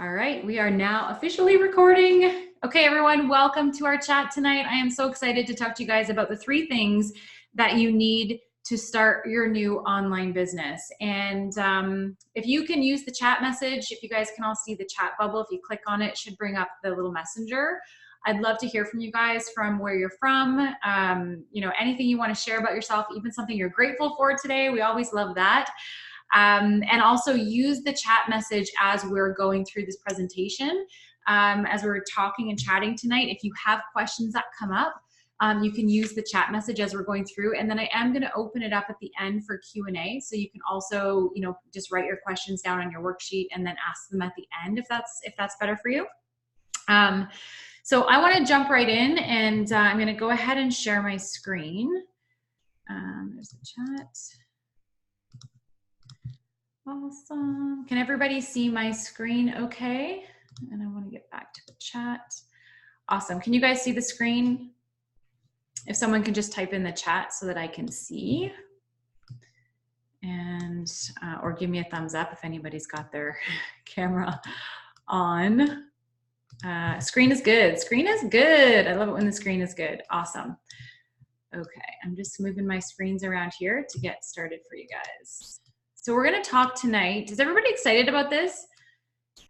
All right, we are now officially recording. Okay, everyone, welcome to our chat tonight. I am so excited to talk to you guys about the 3 things that you need to start your new online business. And if you can use the chat message, if you guys can all see the chat bubble, if you click on it, it should bring up the little messenger. I'd love to hear from you guys, from where you're from, anything you want to share about yourself, even something you're grateful for today. We always love that. And also use the chat message as we're going through this presentation. As we're talking and chatting tonight, if you have questions that come up, you can use the chat message as we're going through, and then I am going to open it up at the end for Q&A. So you can also, just write your questions down on your worksheet and then ask them at the end if that's better for you. So I want to jump right in, and I'm going to go ahead and share my screen. There's the chat. Awesome. Can everybody see my screen okay? And I want to get back to the chat. Awesome. Can you guys see the screen? If someone can just type in the chat so that I can see. And, or give me a thumbs up if anybody's got their camera on. Screen is good. Screen is good. I love it when the screen is good. Awesome. Okay, I'm just moving my screens around here to get started for you guys. So we're going to talk tonight. Is everybody excited about this?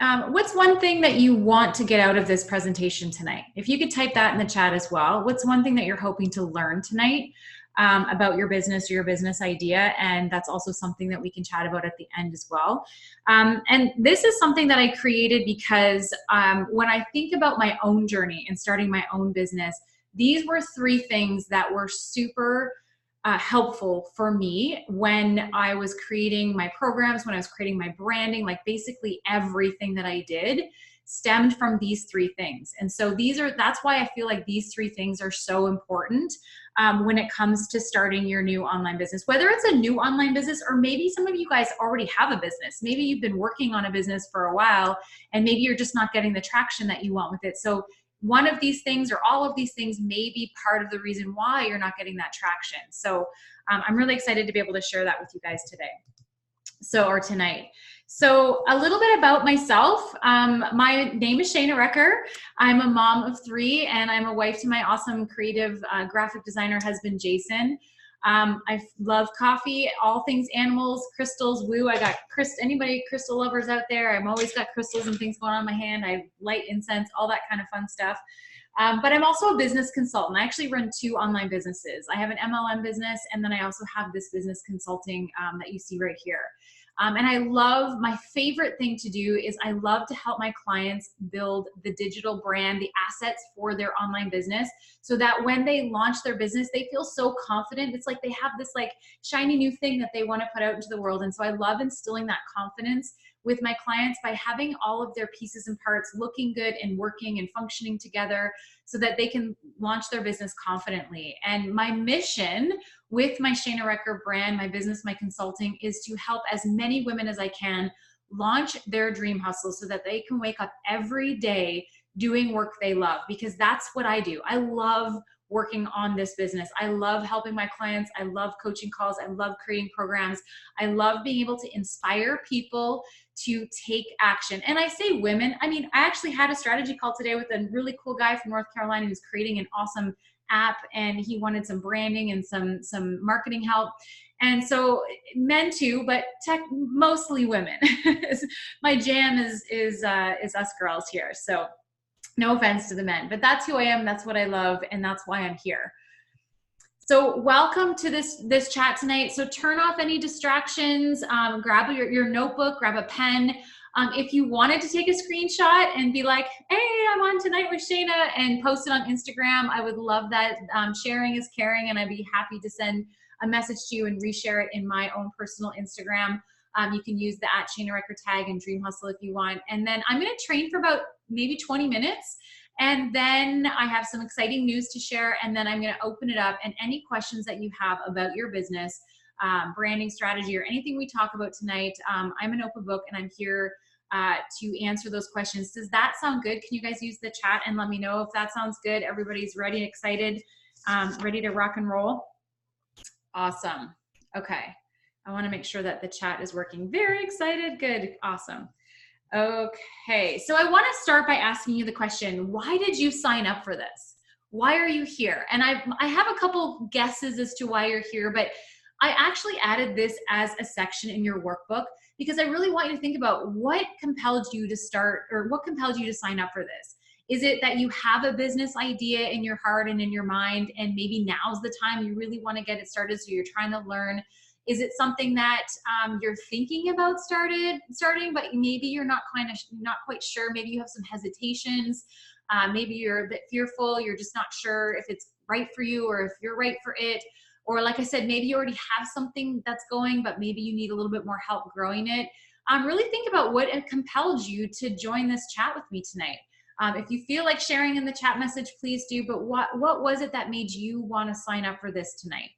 What's one thing that you want to get out of this presentation tonight? If you could type that in the chat as well. What's one thing that you're hoping to learn tonight about your business or your business idea? And that's also something that we can chat about at the end as well. And this is something that I created because when I think about my own journey and starting my own business, these were 3 things that were super helpful for me when I was creating my programs, when I was creating my branding. Like basically everything that I did stemmed from these 3 things. And so that's why I feel like these 3 things are so important when it comes to starting your new online business, whether it's a new online business or maybe some of you guys already have a business. Maybe you've been working on a business for a while and maybe you're just not getting the traction that you want with it. So one of these things or all of these things may be part of the reason why you're not getting that traction. So I'm really excited to be able to share that with you guys today. Or tonight. So a little bit about myself. My name is Shayna Recker. I'm a mom of 3 and I'm a wife to my awesome creative graphic designer husband, Jason. I love coffee, all things animals, crystals, woo. I got anybody crystal lovers out there? I've always got crystals and things going on in my hand. I light incense, all that kind of fun stuff. But I'm also a business consultant. I actually run 2 online businesses. I have an MLM business, and then I also have this business consulting that you see right here. And my favorite thing to do is I love to help my clients build the digital brand, the assets for their online business, so that when they launch their business, they feel so confident. It's like they have this like shiny new thing that they want to put out into the world. And so I love instilling that confidence with my clients by having all of their pieces and parts looking good and working and functioning together so that they can launch their business confidently. And my mission with my Shayna Recker brand, my business, my consulting, is to help as many women as I can launch their dream hustle so that they can wake up every day doing work they love, because that's what I do. I love working on this business. I love helping my clients. I love coaching calls. I love creating programs. I love being able to inspire people to take action. And I say women, I mean, I actually had a strategy call today with a really cool guy from North Carolina who's creating an awesome app, and he wanted some branding and some marketing help. And so men too, but mostly women. My jam is us girls here. So no offense to the men, but that's who I am. That's what I love. And that's why I'm here. So welcome to this chat tonight. So turn off any distractions, grab your notebook, grab a pen. If you wanted to take a screenshot and be like, hey, I'm on tonight with Shayna, and post it on Instagram, I would love that. Sharing is caring, and I'd be happy to send a message to you and reshare it in my own personal Instagram. You can use the @ShaynaRecker tag and Dream Hustle if you want. And then I'm going to train for about maybe 20 minutes. And then I have some exciting news to share. And then I'm going to open it up, and any questions that you have about your business, branding strategy, or anything we talk about tonight, I'm an open book and I'm here to answer those questions. Does that sound good? Can you guys use the chat and let me know if that sounds good? Everybody's ready, excited, ready to rock and roll? Awesome. Okay. I want to make sure that the chat is working. Very excited. Good. Awesome. Okay, so I want to start by asking you the question, why did you sign up for this? Why are you here? And I have a couple guesses as to why you're here, but I actually added this as a section in your workbook because I really want you to think about what compelled you to start, or what compelled you to sign up for this. Is it that you have a business idea in your heart and in your mind, and maybe now's the time you really want to get it started, so you're trying to learn? Is it something that you're thinking about starting, but maybe you're not quite sure? Maybe you have some hesitations. Maybe you're a bit fearful. You're just not sure if it's right for you or if you're right for it. Or like I said, maybe you already have something that's going, but maybe you need a little bit more help growing it. Really think about what compelled you to join this chat with me tonight. If you feel like sharing in the chat message, please do. But what was it that made you want to sign up for this tonight?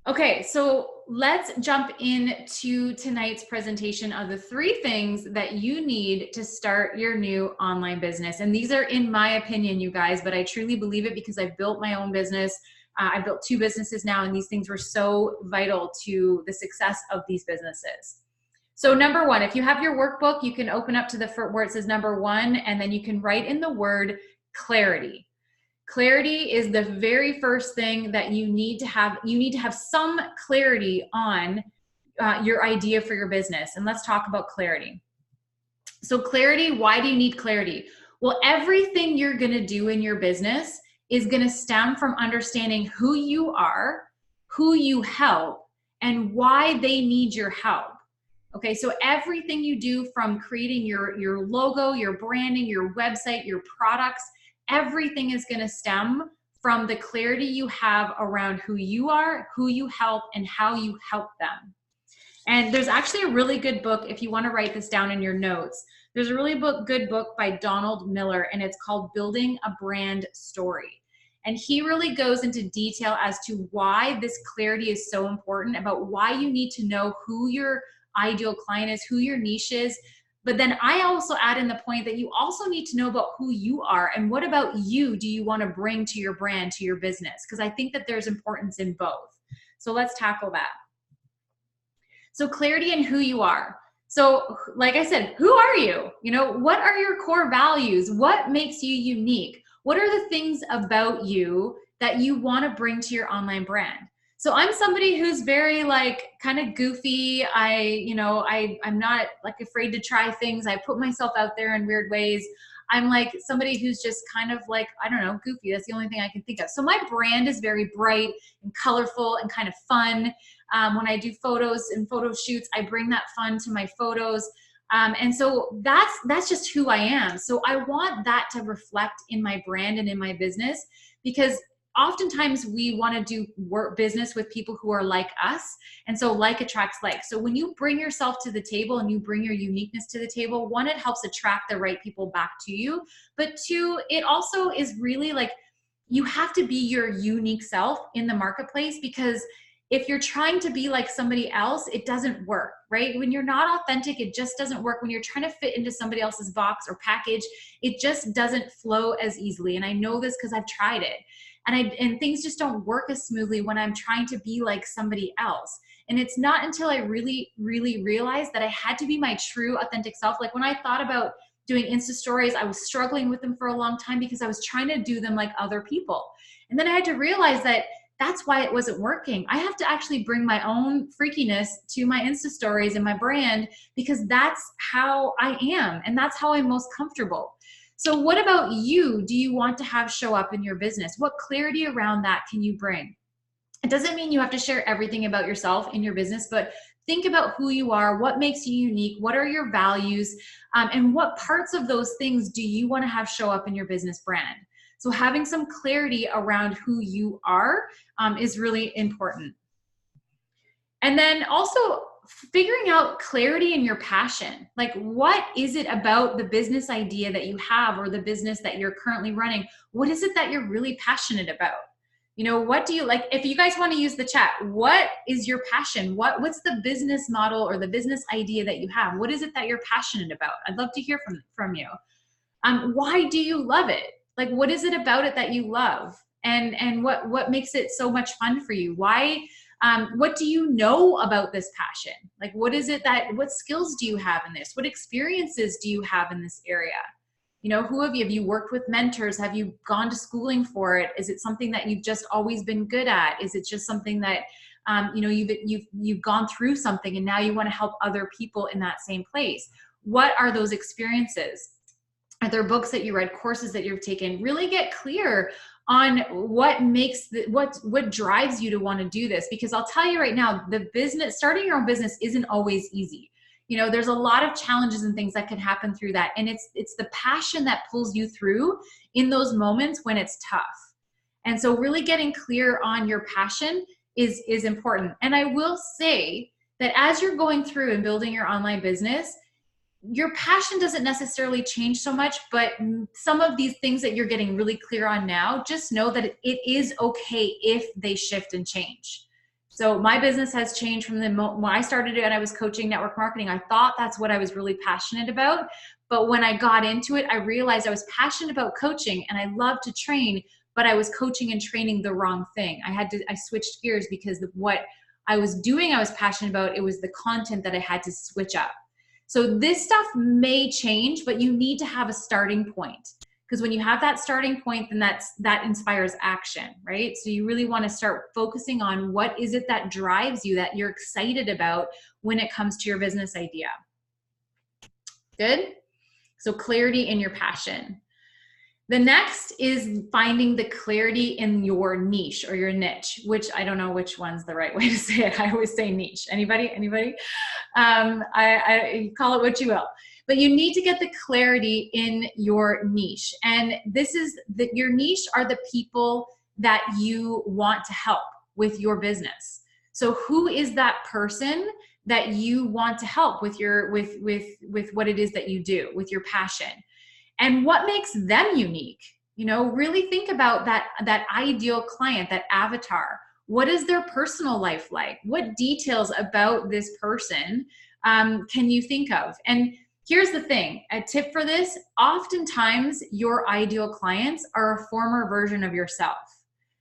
Okay, so let's jump into tonight's presentation of the 3 things that you need to start your new online business. And these are in my opinion, you guys, but I truly believe it because I've built my own business. I've built 2 businesses now, and these things were so vital to the success of these businesses. So number 1, if you have your workbook, you can open up to where it says number 1, and then you can write in the word clarity. Clarity is the very first thing that you need to have. You need to have some clarity on your idea for your business. And let's talk about clarity. So clarity, why do you need clarity? Well, everything you're going to do in your business is going to stem from understanding who you are, who you help, and why they need your help. Okay, so everything you do, from creating your logo, your branding, your website, your products, everything is going to stem from the clarity you have around who you are, who you help, and how you help them. And there's actually a really good book, if you want to write this down in your notes. There's a really good book by Donald Miller, and it's called Building a Brand Story. And he really goes into detail as to why this clarity is so important, about why you need to know who your ideal client is, who your niche is. But then I also add in the point that you also need to know about who you are, and what about you do you want to bring to your brand, to your business? Because I think that there's importance in both. So let's tackle that. So clarity in who you are. So like I said, who are you? You know, what are your core values? What makes you unique? What are the things about you that you want to bring to your online brand? So I'm somebody who's very kind of goofy. I'm not afraid to try things. I put myself out there in weird ways. I'm like somebody who's just kind of I don't know, goofy. That's the only thing I can think of. So my brand is very bright and colorful and kind of fun. When I do photos and photo shoots, I bring that fun to my photos. And so that's just who I am. So I want that to reflect in my brand and in my business, because oftentimes we want to do business with people who are like us. And so like attracts like. So when you bring yourself to the table and you bring your uniqueness to the table, 1, it helps attract the right people back to you. But 2, it also is really you have to be your unique self in the marketplace, because if you're trying to be like somebody else, it doesn't work, right? When you're not authentic, it just doesn't work. When you're trying to fit into somebody else's box or package, it just doesn't flow as easily. And I know this because I've tried it. And things just don't work as smoothly when I'm trying to be like somebody else. And it's not until I really, really realized that I had to be my true authentic self. Like when I thought about doing Insta stories, I was struggling with them for a long time because I was trying to do them like other people. And then I had to realize that that's why it wasn't working. I have to actually bring my own freakiness to my Insta stories and my brand, because that's how I am and that's how I'm most comfortable. So what about you do you want to have show up in your business? What clarity around that can you bring? It doesn't mean you have to share everything about yourself in your business, but think about who you are, what makes you unique, what are your values, and what parts of those things do you want to have show up in your business brand? So having some clarity around who you are is really important. And then also figuring out clarity in your passion. Like, what is it about the business idea that you have, or the business that you're currently running? What is it that you're really passionate about? You know, what do you like? If you guys want to use the chat, what is your passion? What's the business model or the business idea that you have? What is it that you're passionate about? I'd love to hear from you. Why do you love it? Like, what is it about it that you love? And what makes it so much fun for you? Why What do you know about this passion? Like, what is it that, what skills do you have in this? What experiences do you have in this area? You know, who have you worked with mentors? Have you gone to schooling for it? Is it something that you've just always been good at? Is it just something that, you know, you've gone through something and now you want to help other people in that same place? What are those experiences? Are there books that you read, courses that you've taken? Really get clear on what makes what drives you to want to do this. Because I'll tell you right now, the business, starting your own business isn't always easy. You know, there's a lot of challenges and things that can happen through that. And it's the passion that pulls you through in those moments when it's tough. And so really getting clear on your passion is important. And I will say that as you're going through and building your online business, your passion doesn't necessarily change so much, but some of these things that you're getting really clear on now, just know that it is okay if they shift and change. So my business has changed from the moment when I started it and I was coaching network marketing. I thought that's what I was really passionate about. But when I got into it, I realized I was passionate about coaching and I love to train, but I was coaching and training the wrong thing. I switched gears because of what I was doing, I was passionate about. It was the content that I had to switch up. So this stuff may change, but you need to have a starting point. Because when you have that starting point, then that inspires action, right? So you really want to start focusing on what is it that drives you, that you're excited about when it comes to your business idea. Good? So clarity in your passion. The next is finding the clarity in your niche or your niche, which I don't know which one's the right way to say it. I always say niche. Anybody? I call it what you will. But you need to get the clarity in your niche. And this is that your niche are the people that you want to help with your business. So who is that person that you want to help with your with what it is that you do, with your passion? And what makes them unique? You know, really think about that ideal client, that avatar. What is their personal life like? What details about this person can you think of? And here's the thing, a tip for this, oftentimes your ideal clients are a former version of yourself.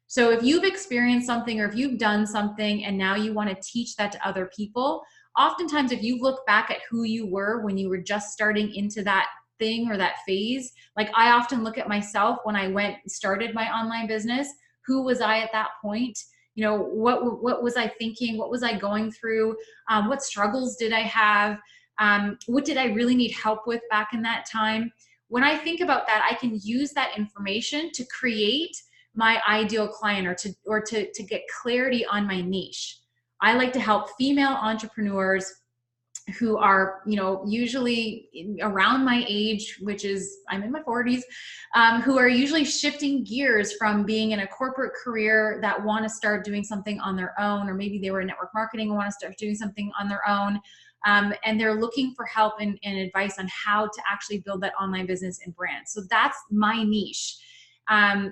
So if you've experienced something or if you've done something and now you want to teach that to other people, oftentimes if you look back at who you were when you were just starting into that thing or that phase, like I often look at myself when I started my online business, who was I at that point? You know, what was I thinking? What was I going through? What struggles did I have? What did I really need help with back in that time? When I think about that, I can use that information to create my ideal client or to get clarity on my niche. I like to help female entrepreneurs who are, you know, usually around my age, which is I'm in my 40s, who are usually shifting gears from being in a corporate career that want to start doing something on their own, or maybe they were in network marketing and want to start doing something on their own. And they're looking for help and advice on how to actually build that online business and brand. So that's my niche.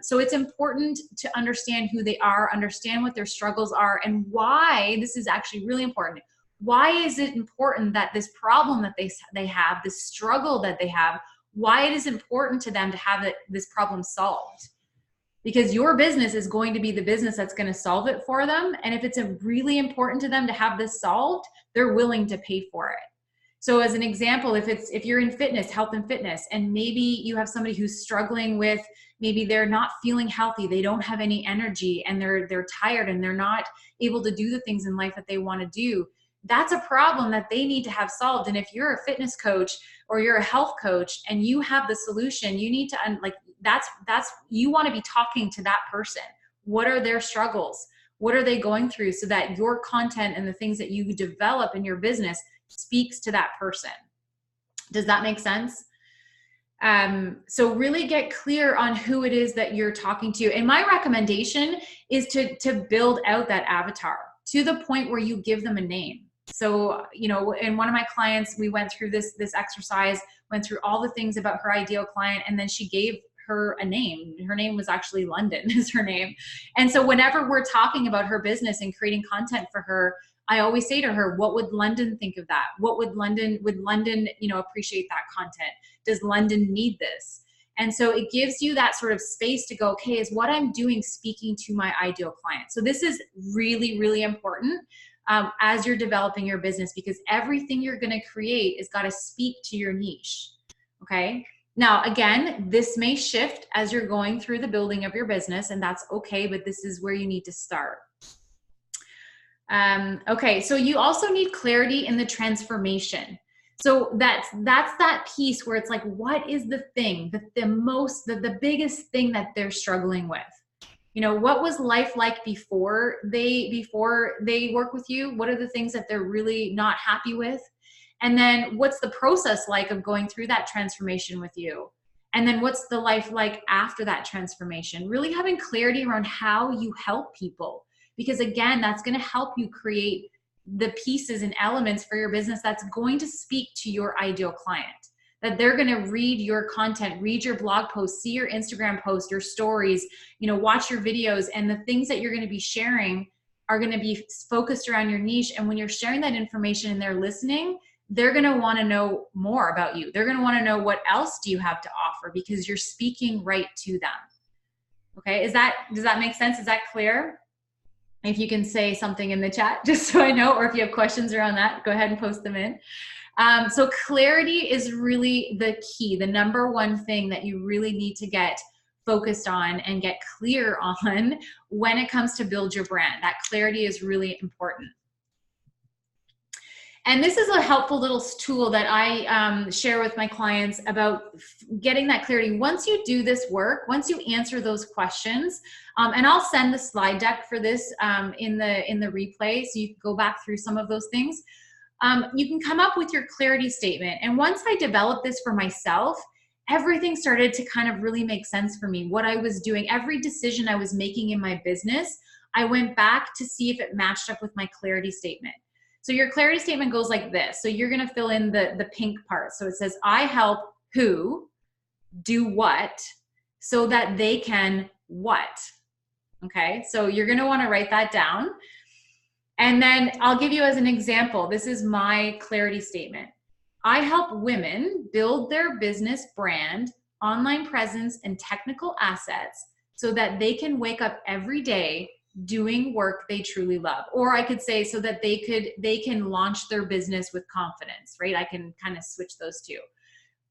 So it's important to understand who they are, understand what their struggles are, and why. This is actually really important. Why is it important that this problem that they have, this struggle that they have, why it is important to them to have this problem solved? Because your business is going to be the business that's going to solve it for them. And if it's really important to them to have this solved, they're willing to pay for it. So as an example, if you're in fitness, health and fitness, and maybe you have somebody who's struggling with, maybe they're not feeling healthy, they don't have any energy, and they're tired and they're not able to do the things in life that they want to do, that's a problem that they need to have solved. And if you're a fitness coach or you're a health coach and you have the solution, you need to you want to be talking to that person. What are their struggles? What are they going through, so that your content and the things that you develop in your business speaks to that person? Does that make sense? So really get clear on who it is that you're talking to. And my recommendation is to build out that avatar to the point where you give them a name. So, you know, in one of my clients, we went through this exercise, went through all the things about her ideal client, and then she gave her a name. Her name was actually London is her name. And so whenever we're talking about her business and creating content for her, I always say to her, what would London think of that? Would London, you know, appreciate that content? Does London need this? And so it gives you that sort of space to go, okay, is what I'm doing speaking to my ideal client? So this is really, really important as you're developing your business, because everything you're going to create has got to speak to your niche. Okay. Now, again, this may shift as you're going through the building of your business, and that's okay, but this is where you need to start. Okay, so you also need clarity in the transformation. So that's that piece where it's like, what is the thing, the biggest thing that they're struggling with? You know, what was life like before they work with you? What are the things that they're really not happy with? And then what's the process like of going through that transformation with you? And then what's the life like after that transformation? Really having clarity around how you help people. Because again, that's going to help you create the pieces and elements for your business that's going to speak to your ideal client. That they're going to read your content, read your blog posts, see your Instagram posts, your stories, you know, watch your videos, and the things that you're going to be sharing are going to be focused around your niche. And when you're sharing that information and they're listening, they're going to want to know more about you. They're going to want to know, what else do you have to offer, because you're speaking right to them. Okay. Does that make sense? Is that clear? If you can say something in the chat, just so I know, or if you have questions around that, go ahead and post them in. So clarity is really the key, the number one thing that you really need to get focused on and get clear on when it comes to build your brand. That clarity is really important. And this is a helpful little tool that I share with my clients about getting that clarity. Once you do this work, once you answer those questions, and I'll send the slide deck for this in the replay, so you can go back through some of those things. You can come up with your clarity statement. And once I developed this for myself, everything started to kind of really make sense for me. What I was doing, every decision I was making in my business, I went back to see if it matched up with my clarity statement. So your clarity statement goes like this. So you're going to fill in the pink part. So it says, I help who do what so that they can what. Okay. So you're going to want to write that down. And then I'll give you as an example. This is my clarity statement. I help women build their business brand, online presence, and technical assets so that they can wake up every day doing work they truly love. Or I could say so that they can launch their business with confidence, right? I can kind of switch those two.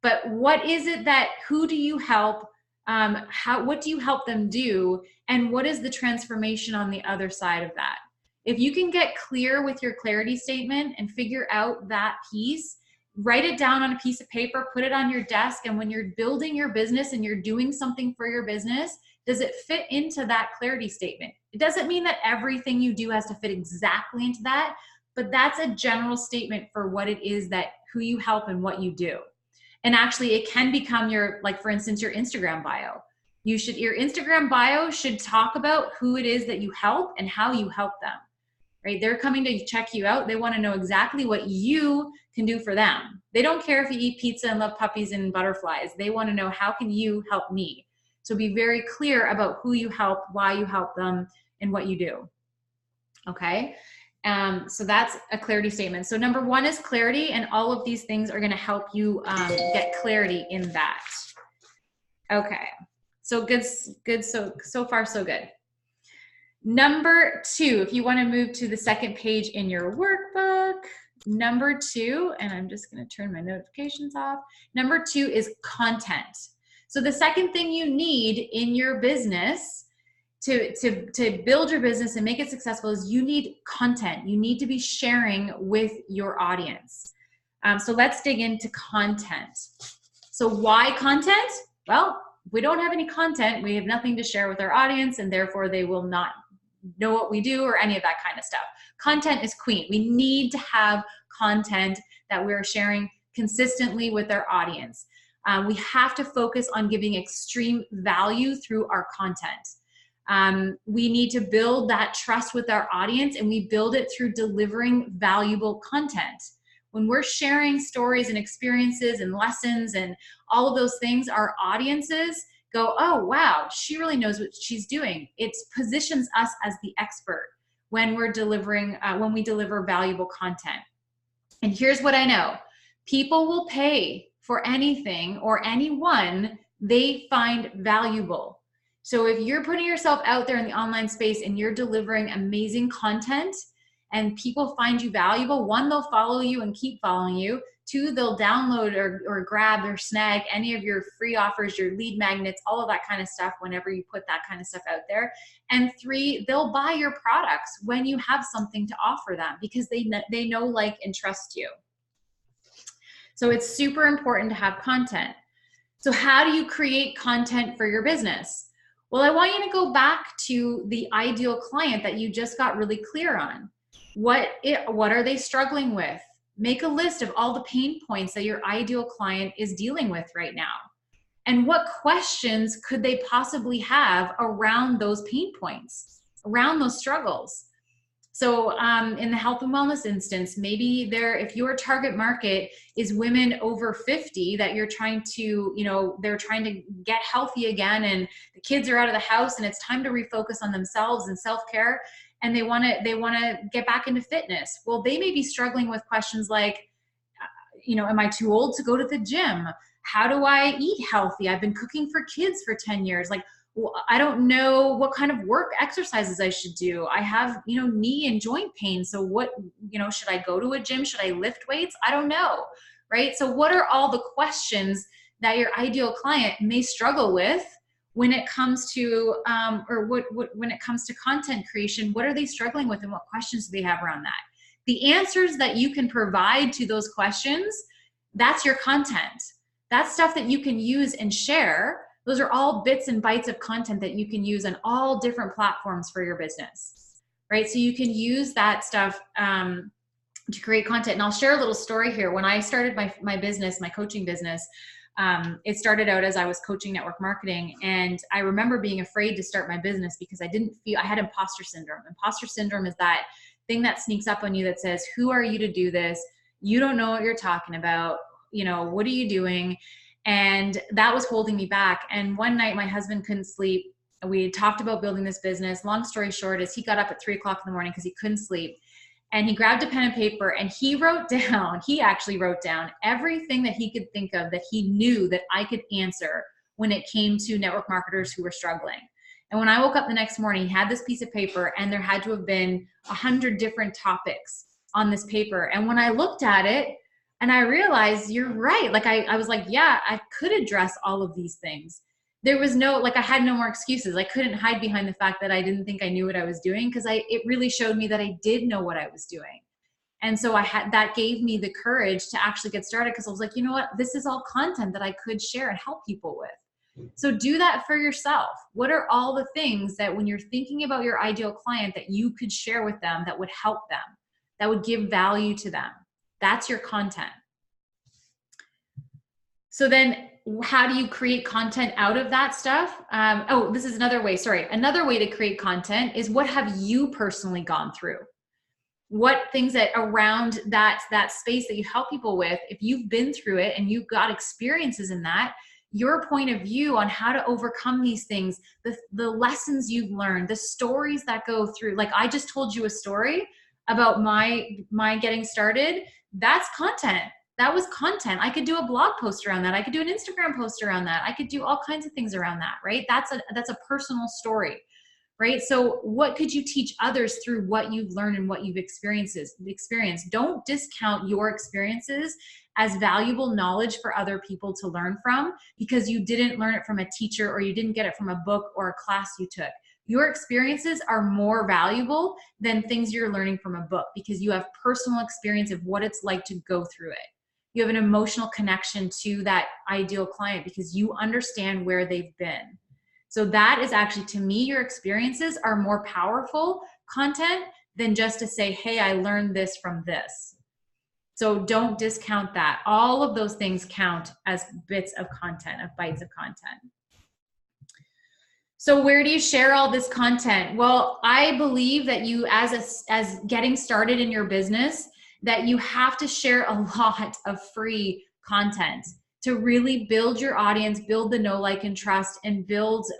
But what is it who do you help? What do you help them do? And what is the transformation on the other side of that? If you can get clear with your clarity statement and figure out that piece, write it down on a piece of paper, put it on your desk. And when you're building your business and you're doing something for your business, does it fit into that clarity statement? It doesn't mean that everything you do has to fit exactly into that, but that's a general statement for what it is who you help and what you do. And actually it can become like for instance, your Instagram bio. Your Instagram bio should talk about who it is that you help and how you help them, right? They're coming to check you out. They want to know exactly what you can do for them. They don't care if you eat pizza and love puppies and butterflies. They want to know, how can you help me? So be very clear about who you help, why you help them, and what you do. Okay. So that's a clarity statement. So number one is clarity, and all of these things are going to help you get clarity in that. Okay. So good. So far, so good. Number two, if you want to move to the second page in your workbook, number two, and I'm just going to turn my notifications off. Number two is content. So the second thing you need in your business to build your business and make it successful is you need content. You need to be sharing with your audience. So let's dig into content. So why content? Well, if we don't have any content, we have nothing to share with our audience, and therefore they will not know what we do or any of that kind of stuff. Content is queen. We need to have content that we're sharing consistently with our audience. We have to focus on giving extreme value through our content. We need to build that trust with our audience, and we build it through delivering valuable content. When we're sharing stories and experiences and lessons and all of those things, our audiences go, oh, wow, she really knows what she's doing. It positions us as the expert when we're delivering, when we deliver valuable content. And here's what I know. People will pay for anything or anyone they find valuable. So if you're putting yourself out there in the online space and you're delivering amazing content and people find you valuable, one, they'll follow you and keep following you. Two, they'll download or grab or snag any of your free offers, your lead magnets, all of that kind of stuff whenever you put that kind of stuff out there. And three, they'll buy your products when you have something to offer them because they know, like, and trust you. So it's super important to have content. So how do you create content for your business? Well, I want you to go back to the ideal client that you just got really clear on. What are they struggling with? Make a list of all the pain points that your ideal client is dealing with right now. And what questions could they possibly have around those pain points, around those struggles? So in the health and wellness instance, maybe if your target market is women over 50 that you're trying to, they're trying to get healthy again and the kids are out of the house and it's time to refocus on themselves and self-care and they want to get back into fitness. Well, they may be struggling with questions like, am I too old to go to the gym? How do I eat healthy? I've been cooking for kids for 10 years. Like, I don't know what kind of exercises I should do. I have, knee and joint pain. So what, should I go to a gym? Should I lift weights? I don't know. Right. So what are all the questions that your ideal client may struggle with when it comes to, when it comes to content creation? What are they struggling with and what questions do they have around that? The answers that you can provide to those questions, that's your content. That's stuff that you can use and share. Those are all bits and bytes of content that you can use on all different platforms for your business, right? So you can use that stuff to create content. And I'll share a little story here. When I started my business, my coaching business, it started out as I was coaching network marketing. And I remember being afraid to start my business because I had imposter syndrome. Imposter syndrome is that thing that sneaks up on you that says, who are you to do this? You don't know what you're talking about. What are you doing? And that was holding me back. And one night my husband couldn't sleep. We had talked about building this business. Long story short is he got up at 3 o'clock in the morning because he couldn't sleep. And he grabbed a pen and paper and he actually wrote down everything that he could think of that he knew that I could answer when it came to network marketers who were struggling. And when I woke up the next morning, he had this piece of paper and there had to have been 100 different topics on this paper. And when I looked at it, and I realized you're right. Like I was like, yeah, I could address all of these things. There was I had no more excuses. I couldn't hide behind the fact that I didn't think I knew what I was doing because it really showed me that I did know what I was doing. And so that gave me the courage to actually get started because I was like, you know what? This is all content that I could share and help people with. So do that for yourself. What are all the things that when you're thinking about your ideal client that you could share with them that would help them, that would give value to them? That's your content. So then how do you create content out of that stuff? This is another way. Sorry. Another way to create content is what have you personally gone through? What things that around that space that you help people with, if you've been through it and you've got experiences in that, your point of view on how to overcome these things, the lessons you've learned, the stories that go through. Like I just told you a story about my getting started. That's content. That was content. I could do a blog post around that. I could do an Instagram post around that. I could do all kinds of things around that, right? That's a personal story, right? So what could you teach others through what you've learned and what you've experienced? Don't discount your experiences as valuable knowledge for other people to learn from because you didn't learn it from a teacher or you didn't get it from a book or a class you took. Your experiences are more valuable than things you're learning from a book because you have personal experience of what it's like to go through it. You have an emotional connection to that ideal client because you understand where they've been. So that is actually, to me, your experiences are more powerful content than just to say, hey, I learned this from this. So don't discount that. All of those things count as bits of content, of bytes of content. So where do you share all this content? Well, I believe that you, as getting started in your business, that you have to share a lot of free content to really build your audience, build the know, like, and trust, and build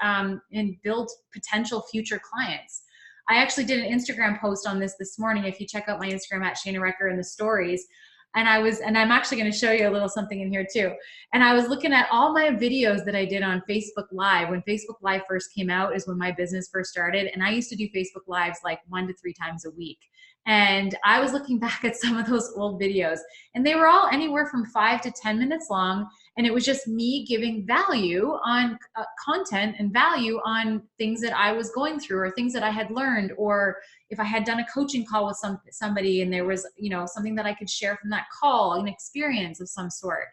potential future clients. I actually did an Instagram post on this morning. If you check out my Instagram at Shayna Recker in the stories, And I'm actually going to show you a little something in here too. And I was looking at all my videos that I did on Facebook Live. When Facebook Live first came out is when my business first started. And I used to do Facebook Lives like 1 to 3 times a week. And I was looking back at some of those old videos, and they were all anywhere from 5 to 10 minutes long. And it was just me giving value on content and value on things that I was going through or things that I had learned, or if I had done a coaching call with somebody and there was, you know, something that I could share from that call, an experience of some sort.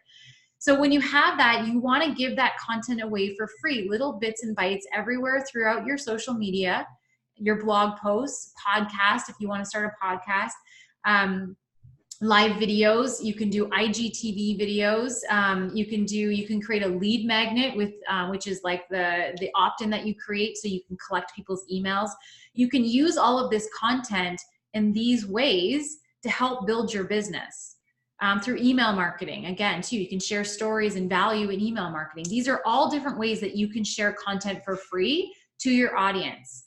So when you have that, you want to give that content away for free, little bits and bites everywhere throughout your social media, your blog posts, podcast, if you want to start a podcast, live videos. You can do IGTV videos. You can create a lead magnet with, which is like the opt-in that you create so you can collect people's emails. You can use all of this content in these ways to help build your business. Through email marketing, again, too, you can share stories and value in email marketing. These are all different ways that you can share content for free to your audience.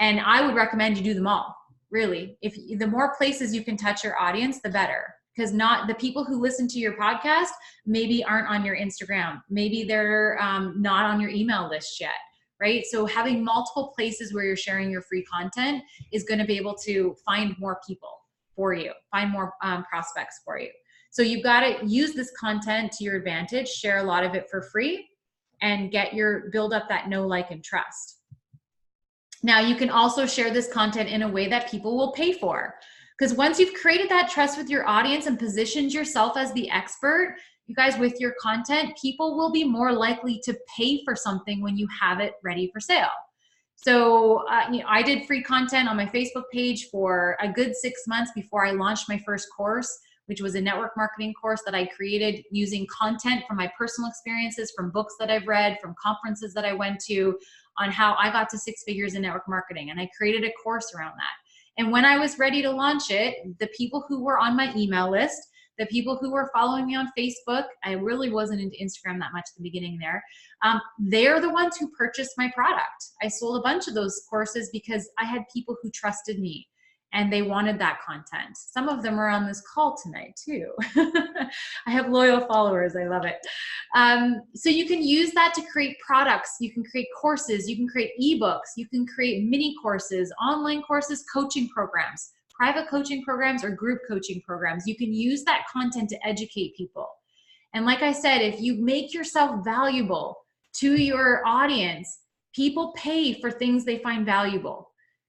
And I would recommend you do them all, really. If the more places you can touch your audience, the better. Because not the people who listen to your podcast maybe aren't on your Instagram. Maybe they're not on your email list yet, right? So having multiple places where you're sharing your free content is going to be able to find more people for you, find more prospects for you. So you've got to use this content to your advantage, share a lot of it for free, and build up that know, like, and trust. Now, you can also share this content in a way that people will pay for. Because once you've created that trust with your audience and positioned yourself as the expert, you guys, with your content, people will be more likely to pay for something when you have it ready for sale. So I did free content on my Facebook page for a good 6 months before I launched my first course, which was a network marketing course that I created using content from my personal experiences, from books that I've read, from conferences that I went to, on how I got to 6 figures in network marketing. And I created a course around that. And when I was ready to launch it, the people who were on my email list, the people who were following me on Facebook, I really wasn't into Instagram that much at the beginning there, they're the ones who purchased my product. I sold a bunch of those courses because I had people who trusted me and they wanted that content. Some of them are on this call tonight too. I have loyal followers, I love it. So you can use that to create products, you can create courses, you can create ebooks, you can create mini courses, online courses, coaching programs, private coaching programs, or group coaching programs. You can use that content to educate people. And like I said, if you make yourself valuable to your audience, people pay for things they find valuable.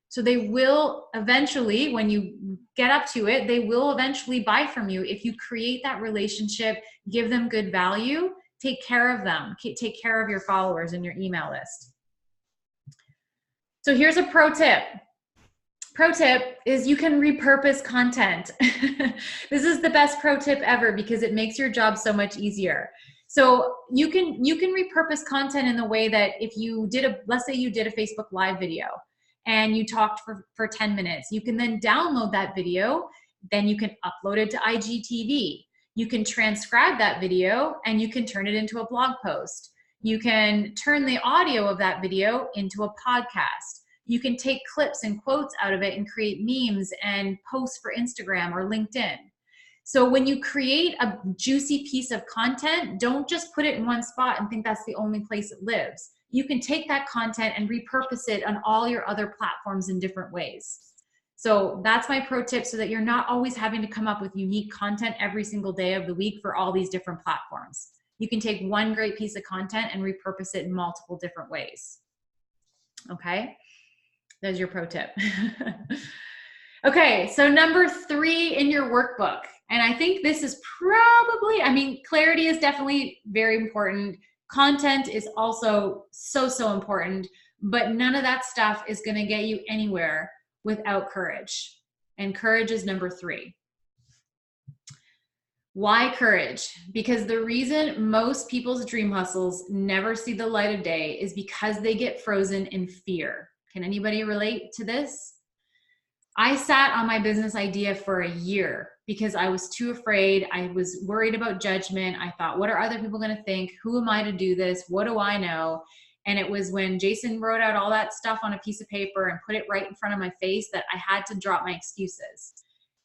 So they will eventually, when you get up to it, they will eventually buy from you if you create that relationship, give them good value, take care of them, take care of your followers and your email list. So here's a pro tip. Pro tip is you can repurpose content. This is the best pro tip ever because it makes your job so much easier. So you can repurpose content in the way that if you did let's say you did a Facebook Live video and you talked for 10 minutes, you can then download that video, then you can upload it to IGTV. You can transcribe that video and you can turn it into a blog post. You can turn the audio of that video into a podcast. You can take clips and quotes out of it and create memes and posts for Instagram or LinkedIn. So when you create a juicy piece of content, don't just put it in one spot and think that's the only place it lives. You can take that content and repurpose it on all your other platforms in different ways. So that's my pro tip, so that you're not always having to come up with unique content every single day of the week for all these different platforms. You can take one great piece of content and repurpose it in multiple different ways. Okay, there's your pro tip. Okay, so number 3 in your workbook, and I think this is probably, I mean, clarity is definitely very important. Content is also so important, but none of that stuff is going to get you anywhere without courage. And courage is number 3. Why courage? Because the reason most people's dream hustles never see the light of day is because they get frozen in fear. Can anybody relate to this? I sat on my business idea for a year because I was too afraid. I was worried about judgment. I thought, what are other people going to think? Who am I to do this? What do I know? And it was when Jason wrote out all that stuff on a piece of paper and put it right in front of my face that I had to drop my excuses.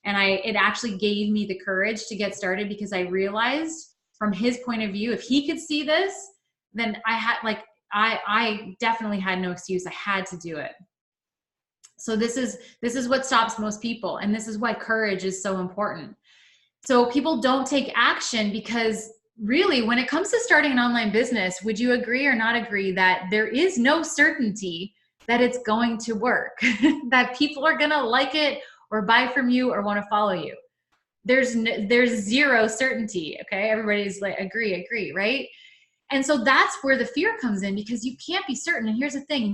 And it actually gave me the courage to get started, because I realized from his point of view, if he could see this, then I definitely had no excuse. I had to do it. So this is what stops most people. And this is why courage is so important. So people don't take action because really, when it comes to starting an online business, would you agree or not agree that there is no certainty that it's going to work, that people are going to like it or buy from you or want to follow you? There's zero certainty. Okay. Everybody's like, agree, right? And so that's where the fear comes in, because you can't be certain. And here's the thing,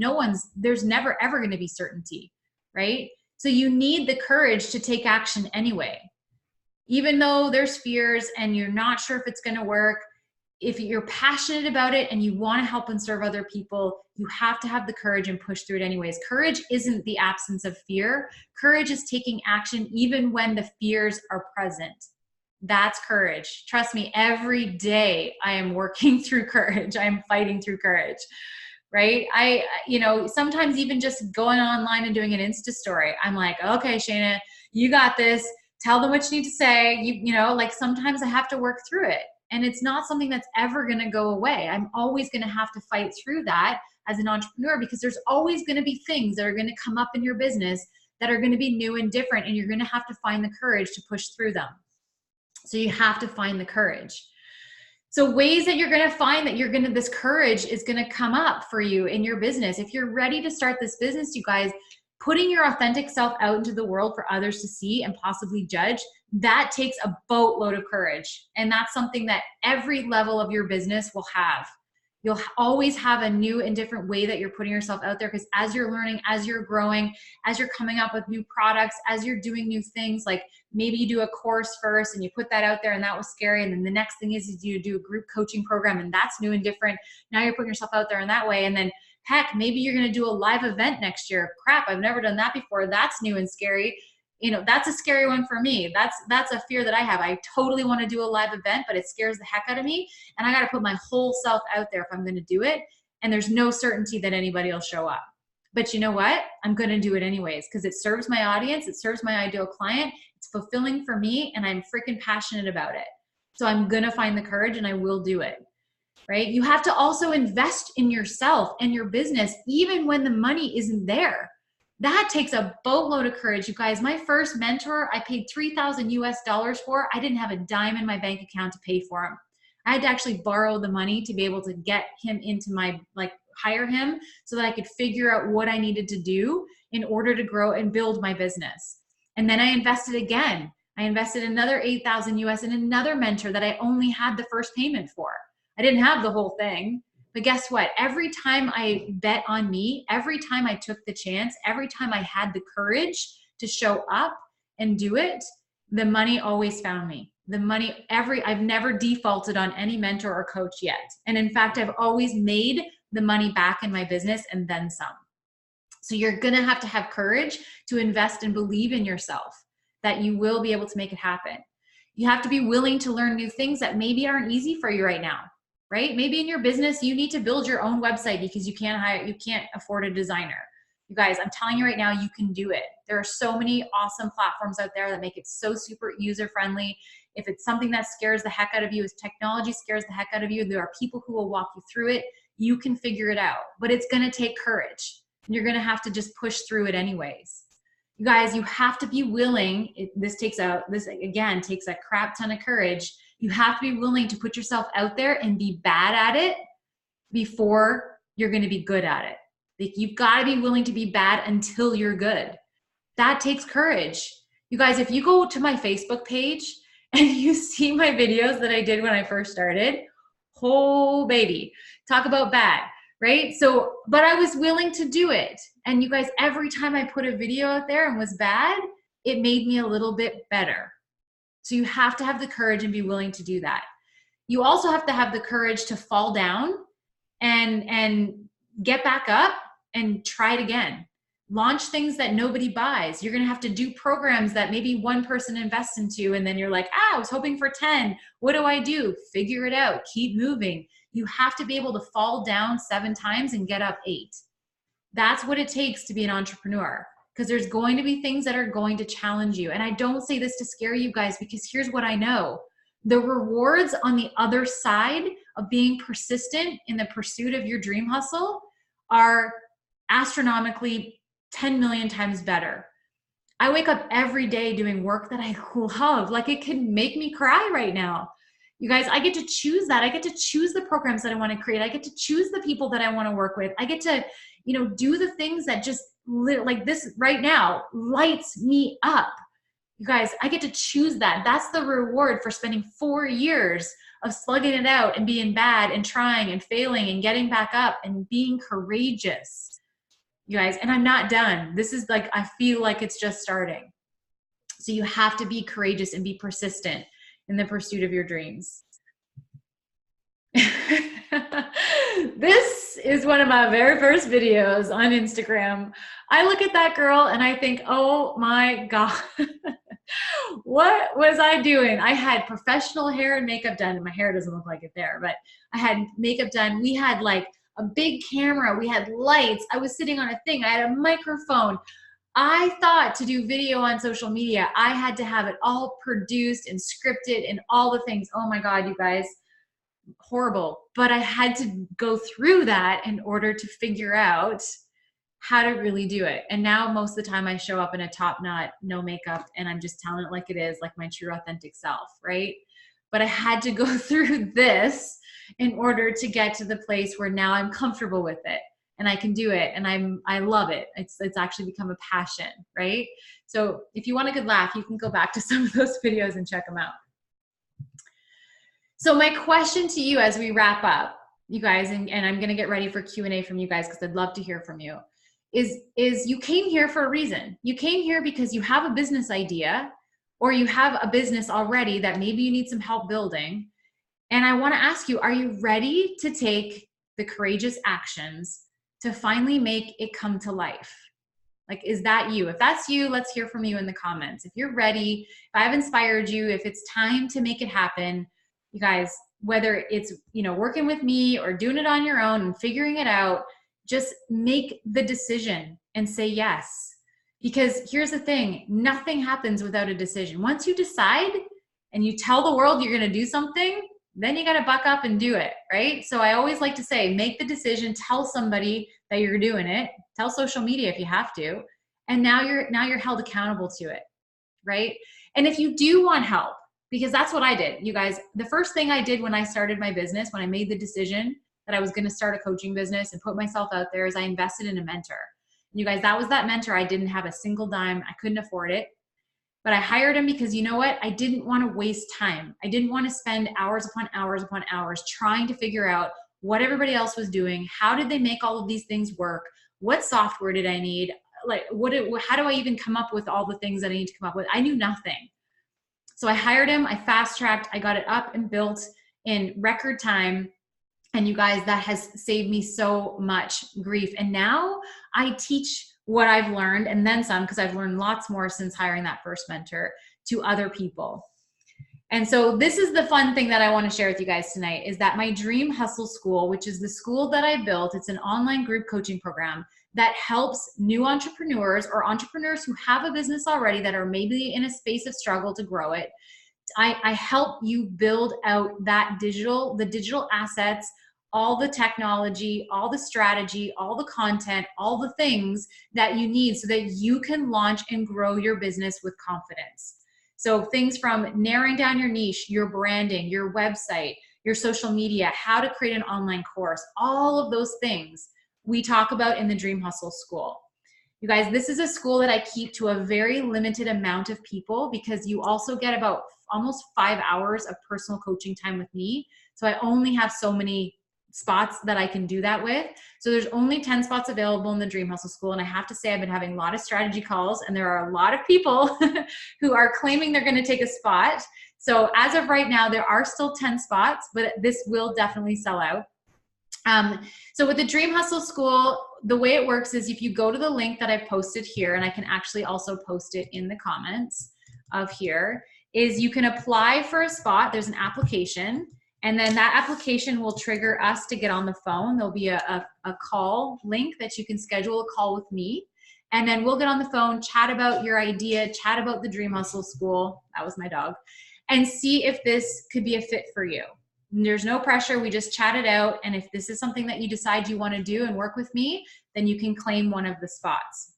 there's never ever going to be certainty, right? So you need the courage to take action anyway. Even though there's fears and you're not sure if it's going to work, if you're passionate about it and you want to help and serve other people, you have to have the courage and push through it anyways. Courage isn't the absence of fear. Courage is taking action even when the fears are present. That's courage. Trust me, every day I am working through courage. I am fighting through courage, right? Sometimes even just going online and doing an Insta story, I'm like, okay, Shayna, you got this. Tell them what you need to say. Like sometimes I have to work through it, and it's not something that's ever going to go away. I'm always going to have to fight through that as an entrepreneur, because there's always going to be things that are going to come up in your business that are going to be new and different, and you're going to have to find the courage to push through them. So you have to find the courage. So ways that you're going to find that this courage is going to come up for you in your business. If you're ready to start this business, you guys, putting your authentic self out into the world for others to see and possibly judge, that takes a boatload of courage. And that's something that every level of your business will have. You'll always have a new and different way that you're putting yourself out there, because as you're learning, as you're growing, as you're coming up with new products, as you're doing new things, like maybe you do a course first and you put that out there and that was scary. And then the next thing is you do a group coaching program and that's new and different. Now you're putting yourself out there in that way. And then heck, maybe you're going to do a live event next year. Crap, I've never done that before. That's new and scary. That's a scary one for me. That's a fear that I have. I totally want to do a live event, but it scares the heck out of me. And I got to put my whole self out there if I'm going to do it. And there's no certainty that anybody will show up. But you know what? I'm going to do it anyways, because it serves my audience. It serves my ideal client. It's fulfilling for me, and I'm freaking passionate about it. So I'm going to find the courage and I will do it. Right? You have to also invest in yourself and your business, even when the money isn't there. That takes a boatload of courage, you guys. My first mentor, I paid $3,000 US for. I didn't have a dime in my bank account to pay for him. I had to actually borrow the money to be able to get him into hire him so that I could figure out what I needed to do in order to grow and build my business. And then I invested again. I invested another $8,000 US in another mentor that I only had the first payment for. I didn't have the whole thing. But guess what? Every time I bet on me, every time I took the chance, every time I had the courage to show up and do it, the money always found me. I've never defaulted on any mentor or coach yet. And in fact, I've always made the money back in my business and then some. So you're going to have courage to invest and believe in yourself that you will be able to make it happen. You have to be willing to learn new things that maybe aren't easy for you right now. Right? Maybe in your business, you need to build your own website because you can't afford a designer. You guys, I'm telling you right now, you can do it. There are so many awesome platforms out there that make it so super user-friendly. If it's something that scares the heck out of you, if technology scares the heck out of you, there are people who will walk you through it. You can figure it out, but it's going to take courage. You're going to have to just push through it anyways. You guys, you have to be willing. This again takes a crap ton of courage. You have to be willing to put yourself out there and be bad at it before you're going to be good at it. You've got to be willing to be bad until you're good. That takes courage. You guys, if you go to my Facebook page and you see my videos that I did when I first started, oh baby, talk about bad, right? So, but I was willing to do it. And you guys, every time I put a video out there and was bad, it made me a little bit better. So you have to have the courage and be willing to do that. You also have to have the courage to fall down and get back up and try it again. Launch things that nobody buys. You're going to have to do programs that maybe one person invests into, and then you're like, I was hoping for 10. What do I do? Figure it out. Keep moving. You have to be able to fall down 7 times and get up 8. That's what it takes to be an entrepreneur. because there's going to be things that are going to challenge you. And I don't say this to scare you guys, because here's what I know. The rewards on the other side of being persistent in the pursuit of your dream hustle are astronomically 10 million times better. I wake up every day doing work that I love. Like, it can make me cry right now. You guys, I get to choose that. I get to choose the programs that I want to create. I get to choose the people that I want to work with. I get to, do the things that just like this right now lights me up. You guys, I get to choose that. That's the reward for spending 4 years of slugging it out and being bad and trying and failing and getting back up and being courageous. You guys, and I'm not done. This is like, I feel like it's just starting. So you have to be courageous and be persistent in the pursuit of your dreams. This is one of my very first videos on Instagram. I look at that girl and I think, oh my God, what was I doing? I had professional hair and makeup done, and my hair doesn't look like it there, but I had makeup done. We had like a big camera. We had lights. I was sitting on a thing. I had a microphone. I thought to do video on social media, I had to have it all produced and scripted and all the things. Oh my God, you guys, horrible. But I had to go through that in order to figure out how to really do it. And now most of the time I show up in a top knot, no makeup, and I'm just telling it like it is, like my true authentic self, right? But I had to go through this in order to get to the place where now I'm comfortable with it and I can do it, and I love it. It's actually become a passion, right? So if you want a good laugh, you can go back to some of those videos and check them out. So my question to you as we wrap up, you guys, and I'm going to get ready for Q&A from you guys because I'd love to hear from you, is you came here for a reason. You came here because you have a business idea, or you have a business already that maybe you need some help building. And I want to ask you, are you ready to take the courageous actions to finally make it come to life? Like, is that you? If that's you, let's hear from you in the comments. If you're ready, if I've inspired you, if it's time to make it happen, you guys, whether it's, working with me or doing it on your own and figuring it out, just make the decision and say yes. Because here's the thing, nothing happens without a decision. Once you decide and you tell the world you're going to do something, then you got to buck up and do it, right? So I always like to say, make the decision, tell somebody that you're doing it, tell social media if you have to, and now you're held accountable to it, right? And if you do want help, because that's what I did, you guys, the first thing I did when I started my business, when I made the decision that I was going to start a coaching business and put myself out there, is I invested in a mentor. You guys, that was that mentor. I didn't have a single dime. I couldn't afford it. But I hired him because, you know what? I didn't want to waste time. I didn't want to spend hours upon hours upon hours trying to figure out what everybody else was doing. How did they make all of these things work? What software did I need? Like, how do I even come up with all the things that I need to come up with? I knew nothing. So I hired him. I fast-tracked. I got it up and built in record time. And you guys, that has saved me so much grief. And now I teach what I've learned, and then some, because I've learned lots more since hiring that first mentor, to other people. And so this is the fun thing that I want to share with you guys tonight, is that my Dream Hustle School, which is the school that I built, it's an online group coaching program that helps new entrepreneurs or entrepreneurs who have a business already that are maybe in a space of struggle to grow it. I help you build out the digital assets, all the technology, all the strategy, all the content, all the things that you need so that you can launch and grow your business with confidence. So things from narrowing down your niche, your branding, your website, your social media, how to create an online course, all of those things we talk about in the Dream Hustle School. You guys, this is a school that I keep to a very limited amount of people, because you also get about almost 5 hours of personal coaching time with me. So I only have so many spots that I can do that with. So there's only 10 spots available in the Dream Hustle School. And I have to say, I've been having a lot of strategy calls, and there are a lot of people who are claiming they're going to take a spot. So as of right now, there are still 10 spots, but this will definitely sell out. So with the Dream Hustle School, the way it works is if you go to the link that I've posted here, and I can actually also post it in the comments of here, is you can apply for a spot. There's an application. And then that application will trigger us to get on the phone. There'll be a call link that you can schedule a call with me. And then we'll get on the phone, chat about your idea, chat about the Dream Hustle School. That was my dog. And see if this could be a fit for you. There's no pressure. We just chat it out. And if this is something that you decide you want to do and work with me, then you can claim one of the spots.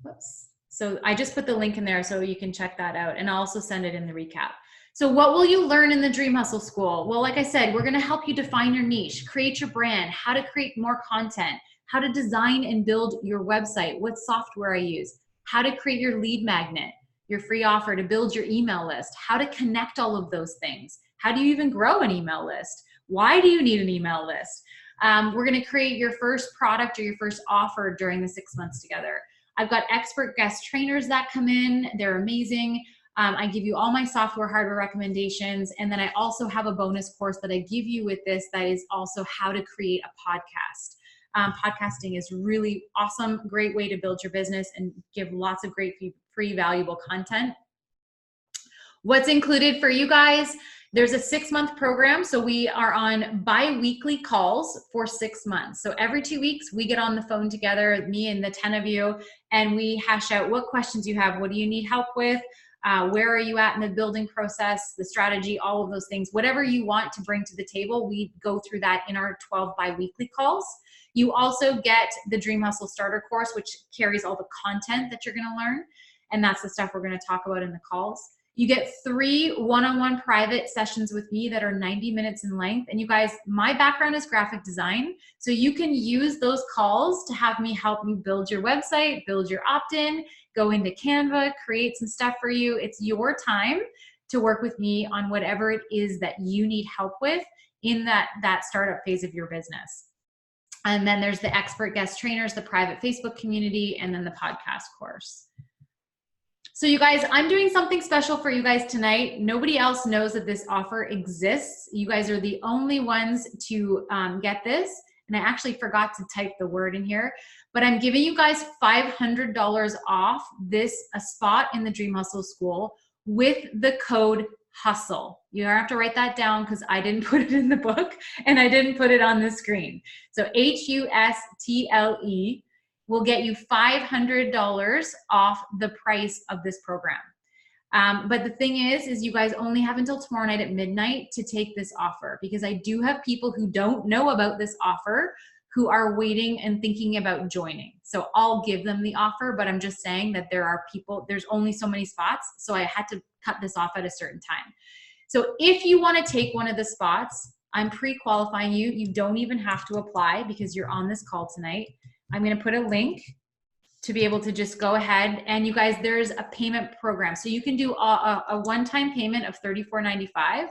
Whoops. So I just put the link in there so you can check that out. And I'll also send it in the recap. So what will you learn in the Dream Hustle School? Well, like I said, we're going to help you define your niche, create your brand, how to create more content, how to design and build your website, what software I use, how to create your lead magnet, your free offer, to build your email list, how to connect all of those things. How do you even grow an email list? Why do you need an email list? We're going to create your first product or your first offer during the 6 months together. I've got expert guest trainers that come in. They're amazing. I give you all my software, hardware recommendations. And then I also have a bonus course that I give you with this that is also how to create a podcast. Podcasting is really awesome, great way to build your business and give lots of great free valuable content. What's included for you guys? There's a 6-month program. So we are on bi-weekly calls for 6 months. So every 2 weeks we get on the phone together, me and the 10 of you, and we hash out what questions you have. What do you need help with? Where are you at in the building process, the strategy, all of those things. Whatever you want to bring to the table, we go through that in our 12 bi-weekly calls. You also get the Dream Hustle Starter course, which carries all the content that you're going to learn. And that's the stuff we're going to talk about in the calls. You get 3 one-on-one private sessions with me that are 90 minutes in length. And you guys, my background is graphic design. So you can use those calls to have me help you build your website, build your opt-in, go into Canva, create some stuff for you. It's your time to work with me on whatever it is that you need help with in that startup phase of your business. And then there's the expert guest trainers, the private Facebook community, and then the podcast course. So you guys, I'm doing something special for you guys tonight. Nobody else knows that this offer exists. You guys are the only ones to get this. And I actually forgot to type the word in here, but I'm giving you guys $500 off a spot in the Dream Hustle School with the code HUSTLE. You have to write that down because I didn't put it in the book and I didn't put it on the screen. So HUSTLE will get you $500 off the price of this program. But the thing is you guys only have until tomorrow night at midnight to take this offer, because I do have people who don't know about this offer who are waiting and thinking about joining. So I'll give them the offer, but I'm just saying that there are people, there's only so many spots. So I had to cut this off at a certain time. So if you want to take one of the spots, I'm pre-qualifying you. You don't even have to apply because you're on this call tonight. I'm going to put a link to be able to just go ahead. And you guys, there's a payment program. So you can do a one-time payment of $34.95,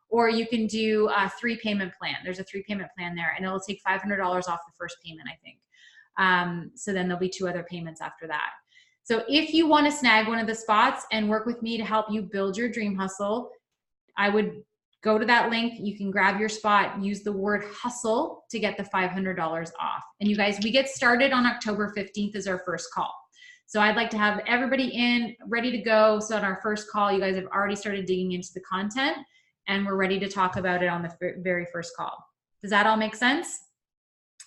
or you can do a 3-payment plan. There's a 3-payment plan there, and it'll take $500 off the first payment, I think. So then there'll be 2 other payments after that. So if you want to snag one of the spots and work with me to help you build your dream hustle, I would go to that link. You can grab your spot, use the word hustle to get the $500 off. And you guys, we get started on October 15th is our first call. So I'd like to have everybody in, ready to go. So on our first call, you guys have already started digging into the content and we're ready to talk about it on the very first call. Does that all make sense?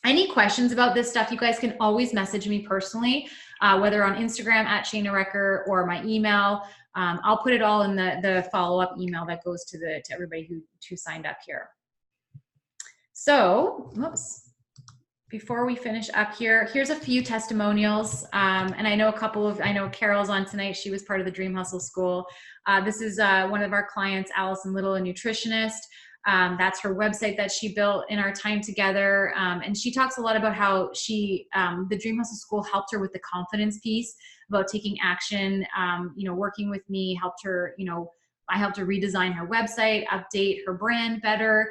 Any questions about this stuff, you guys can always message me personally, whether on Instagram at Shayna Recker or my email. I'll put it all in the follow-up email that goes to everybody who signed up here. So, whoops. Before we finish up here, here's a few testimonials. And I know I know Carol's on tonight. She was part of the Dream Hustle School. This is one of our clients, Allison Little, a nutritionist. That's her website that she built in our time together. And she talks a lot about how the Dream Hustle School helped her with the confidence piece about taking action, working with me, helped her, I helped her redesign her website, update her brand better.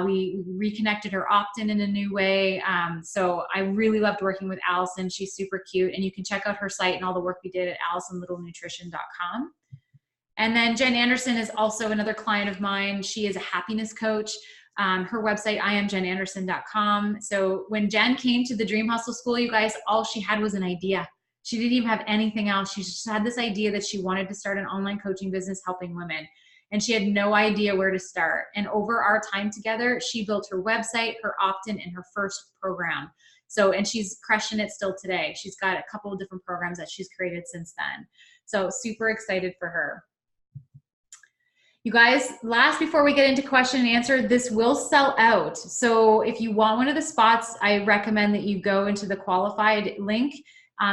We reconnected her opt-in in a new way. So I really loved working with Allison. She's super cute. And you can check out her site and all the work we did at AllisonLittleNutrition.com. And then Jen Anderson is also another client of mine. She is a happiness coach. Her website, IamJenAnderson.com. So when Jen came to the Dream Hustle School, you guys, all she had was an idea. She didn't even have anything else. She just had this idea that she wanted to start an online coaching business helping women. And she had no idea where to start. And over our time together, she built her website, her opt-in, and her first program. So, and she's crushing it still today. She's got a couple of different programs that she's created since then. So super excited for her. You guys, last before we get into question and answer, this will sell out. So if you want one of the spots, I recommend that you go into the qualified link,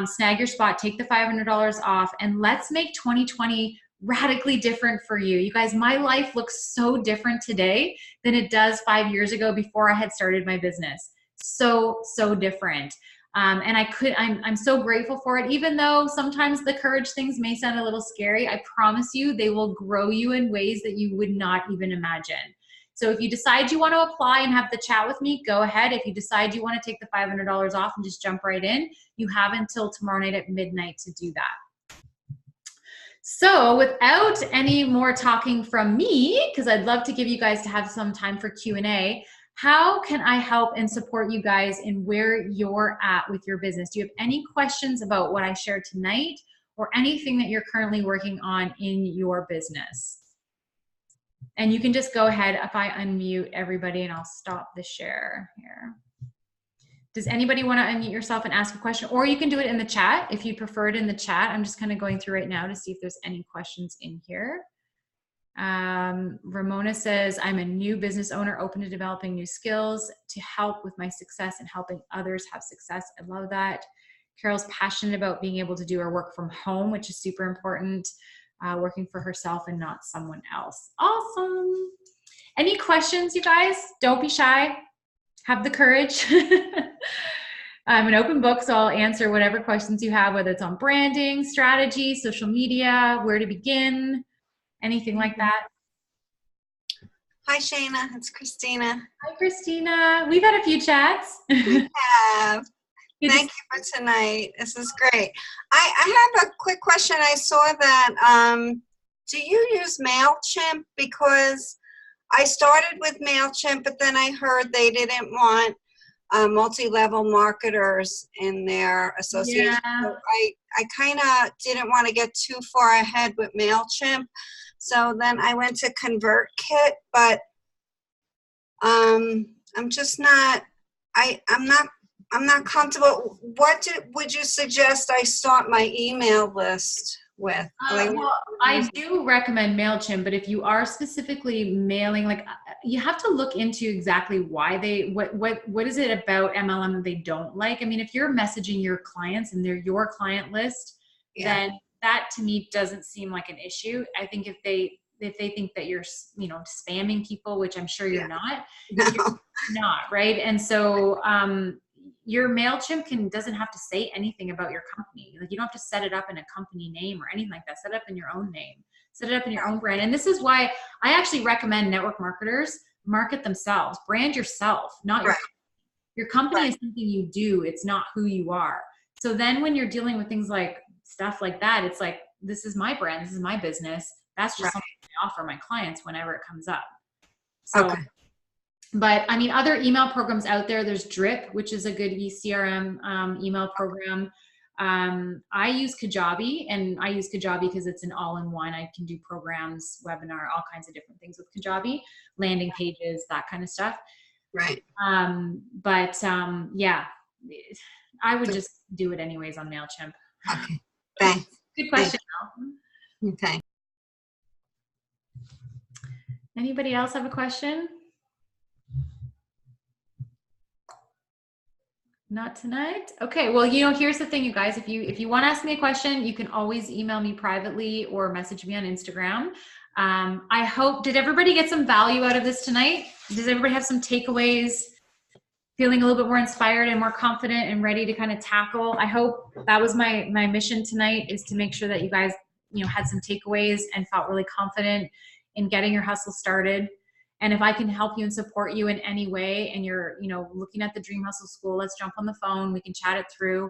snag your spot, take the $500 off, and let's make 2020 radically different for you. You guys, my life looks so different today than it does 5 years ago before I had started my business. So different. And I'm so grateful for it, even though sometimes the courage things may sound a little scary. I promise you, they will grow you in ways that you would not even imagine. So if you decide you want to apply and have the chat with me, go ahead. If you decide you want to take the $500 off and just jump right in, you have until tomorrow night at midnight to do that. So without any more talking from me, because I'd love to give you guys to have some time for Q&A, how can I help and support you guys in where you're at with your business? Do you have any questions about what I shared tonight or anything that you're currently working on in your business? And you can just go ahead if I unmute everybody, and I'll stop the share here. Does anybody want to unmute yourself and ask a question? Or you can do it in the chat if you prefer it in the chat. I'm just kind of going through right now to see if there's any questions in here. Ramona says, I'm a new business owner open to developing new skills to help with my success and helping others have success. I love that. Carol's passionate about being able to do her work from home, which is super important, working for herself and not someone else. Awesome. Any questions, you guys? Don't be shy. Have the courage. I'm an open book, so I'll answer whatever questions you have, whether it's on branding, strategy, social media, where to begin, anything like that. Hi, Shana. It's Christina. Hi, Christina. We've had a few chats. We have. Thank you for tonight. This is great. I have a quick question. I saw that, do you use MailChimp? Because I started with MailChimp, but then I heard they didn't want multi-level marketers in their association. Yeah. So I kind of didn't want to get too far ahead with MailChimp. So then I went to ConvertKit, but I'm just not, I'm not comfortable. What would you suggest I start my email list with? Well, I do recommend MailChimp, but if you are specifically mailing, like you have to look into exactly why what is it about MLM that they don't like? I mean, if you're messaging your clients and they're your client list, then that to me doesn't seem like an issue. I think if they think that you're, spamming people, which I'm sure you're not, you're not, right? And so, your MailChimp doesn't have to say anything about your company. Like you don't have to set it up in a company name or anything like that. Set it up in your own name, set it up in your own brand. And this is why I actually recommend network marketers market themselves, brand yourself, not your company is something you do. It's not who you are. So then when you're dealing with things like stuff like that, it's like, this is my brand. This is my business. That's just something I offer my clients whenever it comes up. So, but I mean, other email programs out there, there's Drip, which is a good CRM email program. I use Kajabi, and I use Kajabi because it's an all-in-one. I can do programs, webinar, all kinds of different things with Kajabi, landing pages, that kind of stuff. Right. Yeah, I would just do it anyways on MailChimp. Okay. Thanks. Good question. Okay. Anybody else have a question? Not tonight? Okay, well, here's the thing, you guys. If you want to ask me a question, you can always email me privately or message me on Instagram. I hope, did everybody get some value out of this tonight? Does everybody have some takeaways, feeling a little bit more inspired and more confident and ready to kind of tackle? I hope that was my mission tonight, is to make sure that you guys, had some takeaways and felt really confident in getting your hustle started. And if I can help you and support you in any way, and you're, looking at the Dream Hustle School, let's jump on the phone. We can chat it through.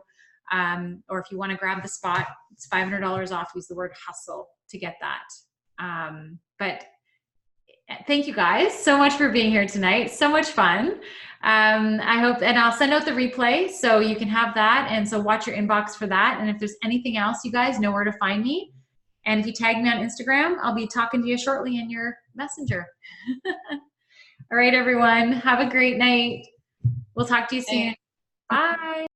Or if you want to grab the spot, it's $500 off. Use the word hustle to get that. But thank you guys so much for being here tonight. So much fun. I hope, and I'll send out the replay so you can have that. And so watch your inbox for that. And if there's anything else, you guys know where to find me. And if you tag me on Instagram, I'll be talking to you shortly in your messenger. All right, everyone. Have a great night. We'll talk to you soon. Bye.